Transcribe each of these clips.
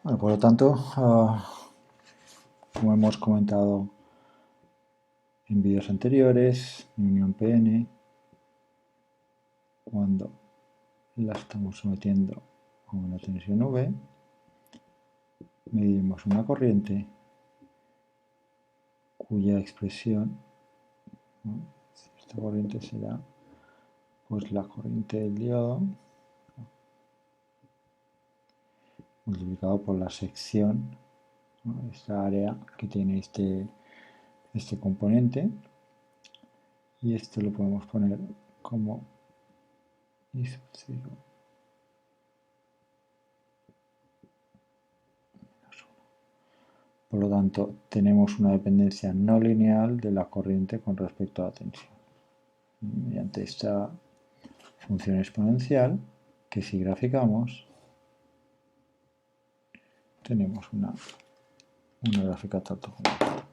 Bueno, por lo tanto, como hemos comentado en vídeos anteriores, unión PN, cuando la estamos sometiendo a una tensión V, medimos una corriente cuya expresión, ¿no? Esta corriente será pues la corriente del diodo multiplicado por la sección, ¿no? Esta área que tiene este componente, y esto lo podemos poner como I sub 0 menos 1. Por lo tanto, tenemos una dependencia no lineal de la corriente con respecto a la tensión. Mediante esta función exponencial, que si graficamos, tenemos una gráfica tanto como esta.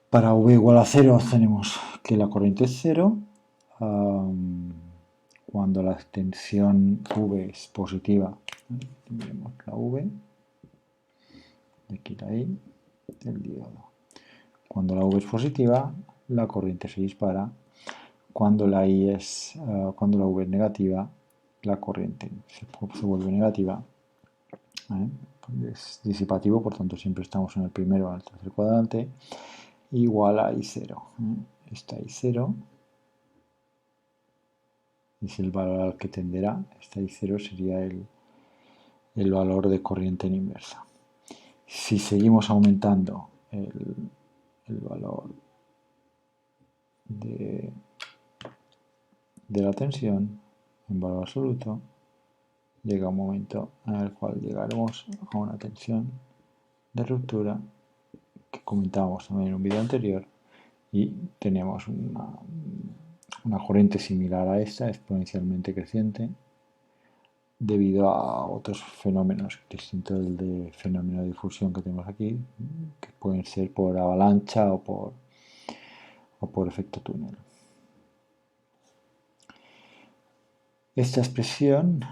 Para V igual a 0 tenemos que la corriente es 0. Cuando la tensión V es positiva, tendremos la V, de aquí la I, del diodo. Cuando la V es positiva, la corriente se dispara. Cuando la V es negativa, la corriente se vuelve negativa. Es disipativo, por tanto siempre estamos en el primero o en el tercer cuadrante, igual a I0. Esta I0 es el valor al que tenderá. Esta I0 sería el valor de corriente en inversa. Si seguimos aumentando el valor de la tensión en valor absoluto, llega un momento en el cual llegaremos a una tensión de ruptura que comentábamos también en un vídeo anterior, y tenemos una corriente similar a esta, exponencialmente creciente, debido a otros fenómenos distintos del fenómeno de difusión que tenemos aquí, que pueden ser por avalancha o por efecto túnel. Esta expresión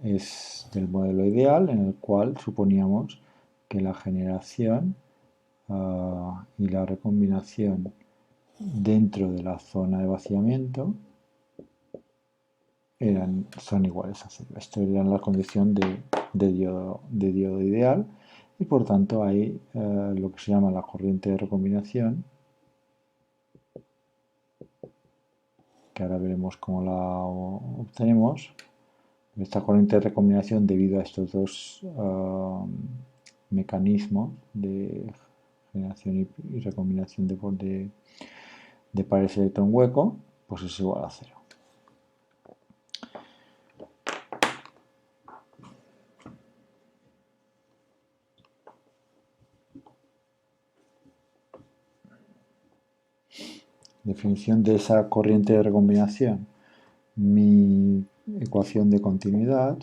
es del modelo ideal, en el cual suponíamos que la generación y la recombinación dentro de la zona de vaciamiento son iguales a 0. Esto era la condición de diodo ideal, y por tanto hay lo que se llama la corriente de recombinación, que ahora veremos cómo la obtenemos. Esta corriente de recombinación, debido a estos dos mecanismos de generación y recombinación de pares electrón hueco, pues es igual a 0. Definición de esa corriente de recombinación. Mi ecuación de continuidad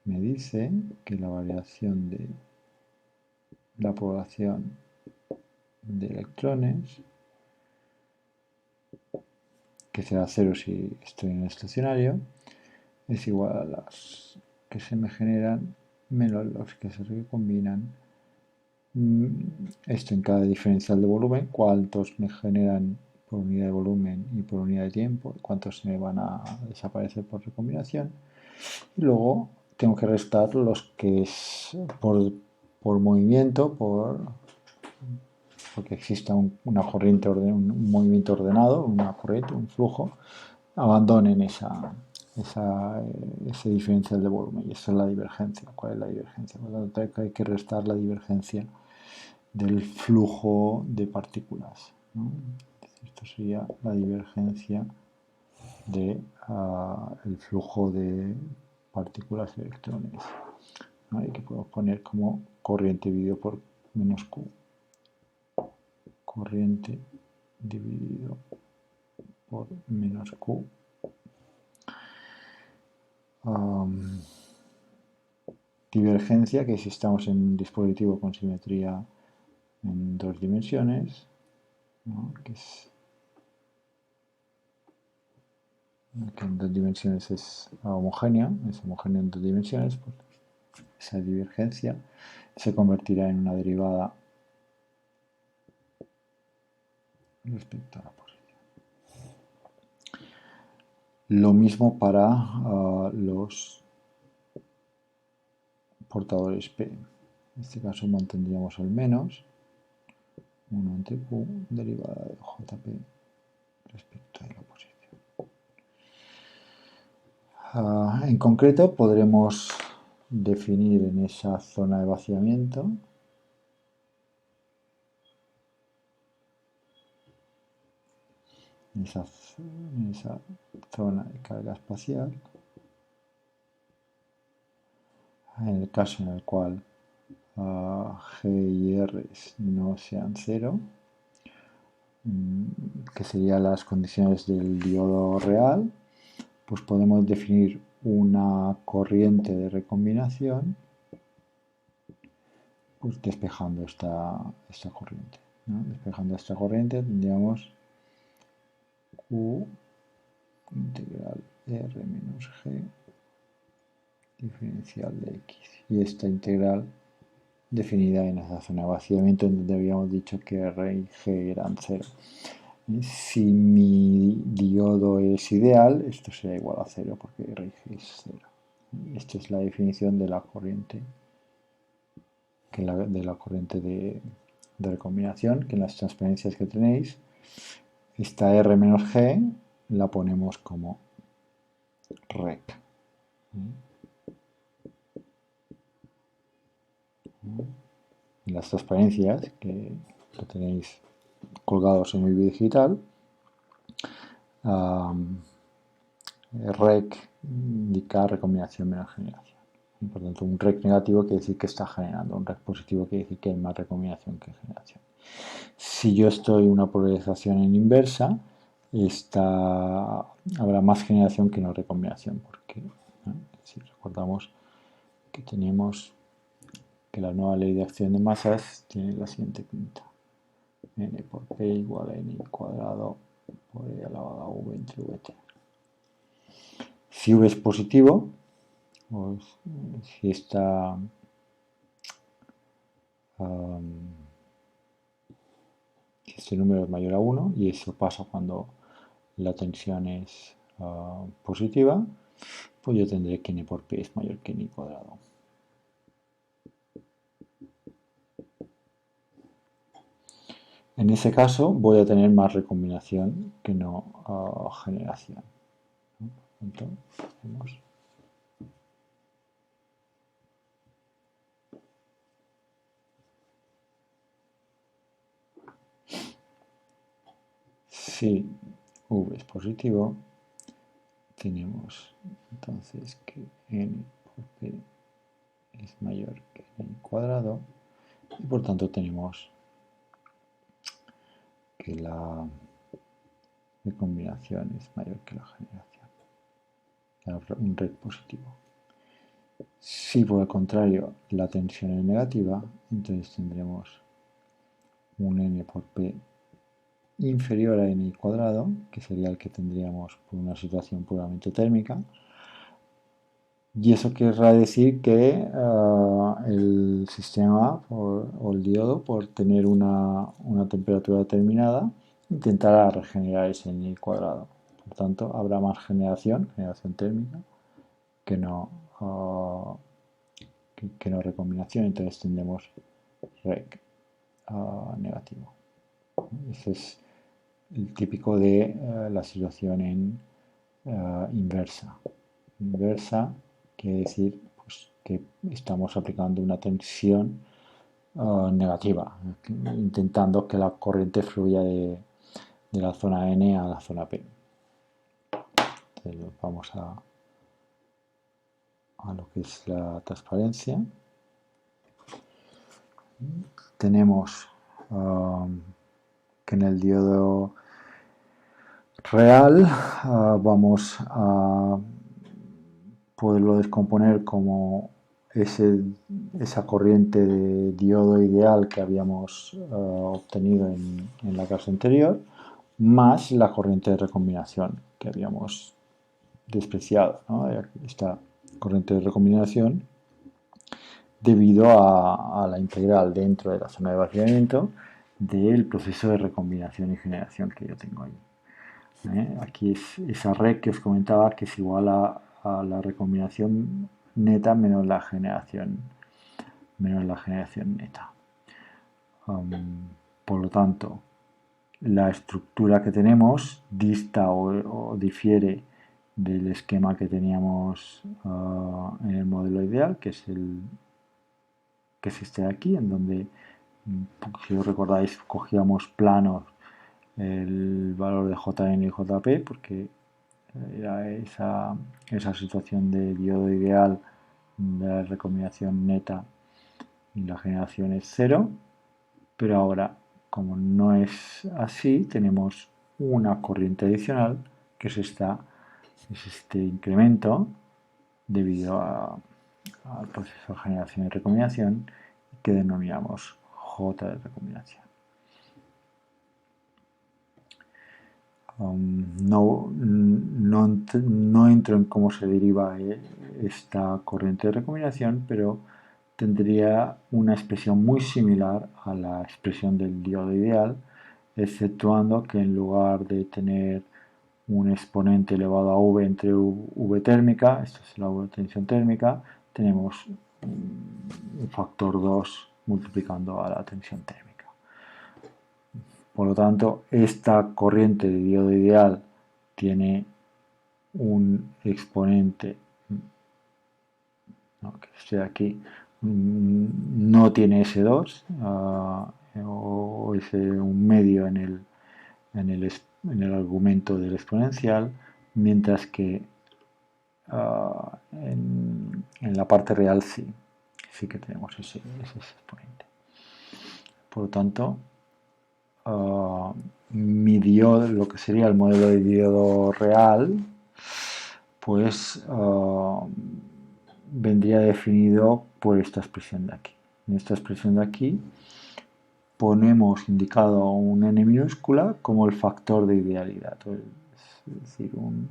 me dice que la variación de la población de electrones, que será 0 si estoy en el estacionario, es igual a las que se me generan menos los que se recombinan. Esto en cada diferencial de volumen, cuántos me generan por unidad de volumen y por unidad de tiempo, cuántos se me van a desaparecer por recombinación, y luego tengo que restar los que es por movimiento, porque exista una corriente, un movimiento ordenado, una corriente, un flujo, abandonen ese diferencial de volumen. Y esa es la divergencia. ¿Cuál es la divergencia? Por lo tanto, hay que restar la divergencia del flujo de partículas, ¿no? Esto sería la divergencia del flujo de partículas y electrones, ¿no? Y que podemos poner como corriente dividido por menos Q. Corriente dividido por menos Q. divergencia, que si estamos en un dispositivo con simetría en 2 dimensiones, ¿no? Que en 2 dimensiones es homogéneo en 2 dimensiones, pues esa divergencia se convertirá en una derivada respecto a la posición. Lo mismo para los portadores P. En este caso mantendríamos el menos 1 entre Q derivada de JP respecto a la posición. En concreto podremos definir en esa zona de vaciamiento en esa zona de carga espacial, en el caso en el cual G y R no sean cero, que serían las condiciones del diodo real, pues podemos definir una corriente de recombinación, pues despejando esta corriente, ¿no? Despejando esta corriente tendríamos Q integral R menos G diferencial de X. Y esta integral definida en esa zona de vaciamiento en donde habíamos dicho que R y G eran 0. Si mi diodo es ideal, esto será igual a 0 porque R y G es 0. Esta es la definición de la corriente, de recombinación, que en las transparencias que tenéis, esta R menos G la ponemos como rec. En las transparencias que lo tenéis colgados en el vídeo digital, rec indica recombinación menos generación. Por tanto, un rec negativo quiere decir que está generando, un rec positivo quiere decir que hay más recombinación que generación. Si yo estoy en una polarización en inversa, habrá más generación que no recombinación, porque si recordamos que tenemos que la nueva ley de acción de masas tiene la siguiente pinta: n por p igual a n cuadrado por e elevado a v entre vt. Si v es positivo, pues, si este número es mayor a 1, y eso pasa cuando la tensión es positiva, pues yo tendré que n por p es mayor que n cuadrado. En ese caso voy a tener más recombinación que no generación. Entonces, si v es positivo, tenemos entonces que n por p es mayor que n cuadrado, y por tanto tenemos que la recombinación es mayor que la generación, un rec positivo. Si por el contrario la tensión es negativa, entonces tendremos un n por p inferior a n cuadrado, que sería el que tendríamos por una situación puramente térmica, y eso querrá decir que el sistema o el diodo, por tener una temperatura determinada, intentará regenerar ese n cuadrado. Por tanto, habrá más generación térmica, que no recombinación, entonces tendremos rec negativo. Ese es el típico de la situación en inversa. Inversa quiere decir pues, que estamos aplicando una tensión negativa, intentando que la corriente fluya de la zona N a la zona P. Entonces vamos a lo que es la transparencia. Tenemos que en el diodo real vamos a poderlo descomponer como esa corriente de diodo ideal que habíamos obtenido en la clase anterior, más la corriente de recombinación que habíamos despreciado, ¿no? Esta corriente de recombinación debido a la integral dentro de la zona de vaciamiento del proceso de recombinación y generación que yo tengo ahí. Aquí es esa red que os comentaba que es igual a la recombinación neta menos la generación neta. Por lo tanto, la estructura que tenemos dista o difiere del esquema que teníamos en el modelo ideal, que es este de aquí, en donde, si os recordáis, cogíamos planos el valor de Jn y Jp, porque era esa situación de diodo ideal de la recombinación neta y la generación es cero, pero ahora, como no es así, tenemos una corriente adicional que es este incremento debido al proceso de generación y recombinación que denominamos J de recombinación. No entro en cómo se deriva esta corriente de recombinación, pero tendría una expresión muy similar a la expresión del diodo ideal, exceptuando que en lugar de tener un exponente elevado a V entre V térmica, esto es la tensión térmica, tenemos un factor 2 multiplicando a la tensión térmica. Por lo tanto, esta corriente de diodo ideal tiene un exponente, que esté aquí, no tiene S2 o un medio en el argumento del exponencial, mientras que en la parte real sí que tenemos ese exponente. Por lo tanto, mi diodo, lo que sería el modelo de diodo real, pues vendría definido por esta expresión de aquí. En esta expresión de aquí ponemos indicado un n minúscula como el factor de idealidad, es decir, un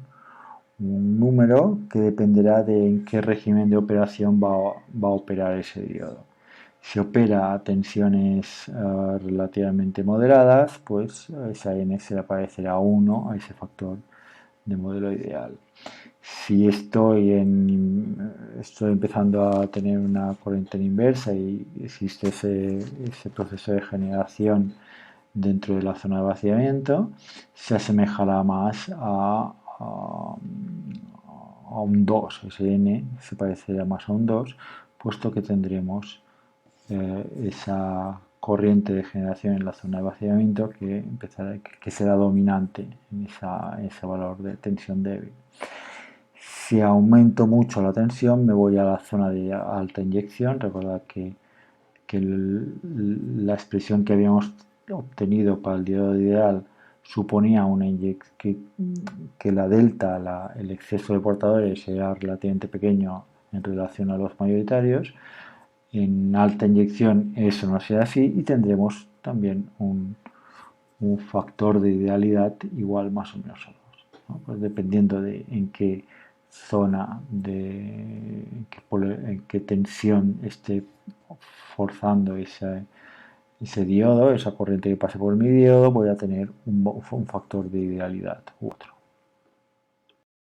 número que dependerá de en qué régimen de operación va a operar ese diodo. Si opera a tensiones relativamente moderadas, pues esa n se le aparecerá 1 a ese factor de modelo ideal. Si estoy empezando a tener una corriente en inversa y existe ese proceso de generación dentro de la zona de vaciamiento, se asemejará más a un 2, ese n se parecerá más a un 2, puesto que tendremos esa corriente de generación en la zona de vaciamiento que será dominante en ese valor de tensión débil. Si aumento mucho la tensión, me voy a la zona de alta inyección. Recordad que la expresión que habíamos obtenido para el diodo ideal suponía que la delta, el exceso de portadores, era relativamente pequeño en relación a los mayoritarios. En alta inyección eso no será así y tendremos también un factor de idealidad igual más o menos a 2, ¿no? Pues dependiendo de en qué zona, en qué tensión esté forzando ese diodo, esa corriente que pase por mi diodo, voy a tener un factor de idealidad u otro.